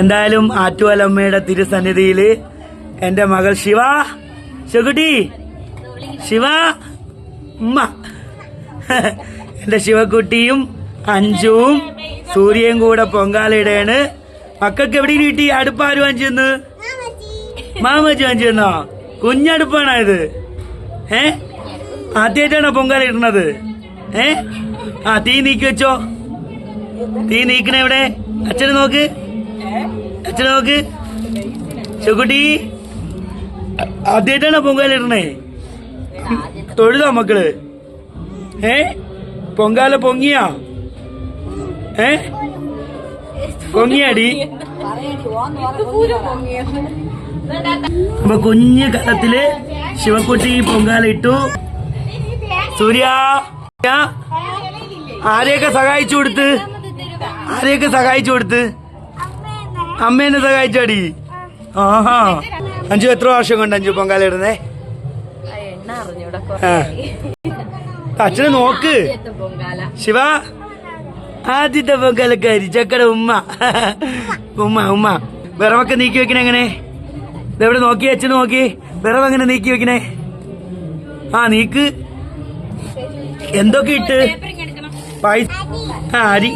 എന്തായാലും ആറ്റുവലമ്മയുടെ തിരുസന്നിധിയില് എന്റെ മകൾ ശിവകുട്ടി ശിവ ഉമ്മ എന്റെ ശിവക്കുട്ടിയും അഞ്ചുവും സൂര്യയും കൂടെ പൊങ്കാലയിടയാണ്. മക്കൾക്ക് എവിടെ കിട്ടി? അടുപ്പാര് വാങ്ങിച്ചെന്ന്? മാമച്ചി വാങ്ങിച്ചെന്നോ? കുഞ്ഞടുപ്പാണോ ഇത്? ആദ്യമായിട്ടാണോ പൊങ്കാല ഇടുന്നത്? തീ നീക്കി വെച്ചോ. തീ നീക്കണ എവിടെ? അച്ഛനെ നോക്ക്, അച്ഛനെ നോക്ക്. ശിവക്കുട്ടി ആദ്യമായിട്ടാണോ പൊങ്കാല ഇടണേ? തൊഴുതോ മക്കള്? പൊങ്കാല പൊങ്ങിയാ? പൊങ്ങിയാടി? അപ്പൊ കുഞ്ഞു കലത്തില് ശിവക്കുട്ടി പൊങ്കാല ഇട്ടു. സൂര്യ ആരെയൊക്കെ സഹായിച്ചു കൊടുത്ത്? ആരെയൊക്കെ സഹായിച്ചു കൊടുത്ത്? അമ്മേനെ സഹായിച്ചാടി. ആഹാ. അഞ്ചു എത്ര വർഷം കൊണ്ട് അഞ്ചു പൊങ്കാല ഇടുന്നേ? അച്ഛനെ നോക്ക്. ശിവ ആദ്യത്തെ പൊങ്കാലക്കാരി ചക്കട ഉമ്മ ഉമ്മ ഉമ്മ. വിറവൊക്കെ നീക്കി വെക്കണേ എങ്ങനെ? ഇതെവിടെ നോക്കി? അച്ഛന് നോക്കി. വിറവ് എങ്ങനെ നീക്കി വെക്കണേ? നീക്ക്. എന്തൊക്കെ ഇട്ട്? അരി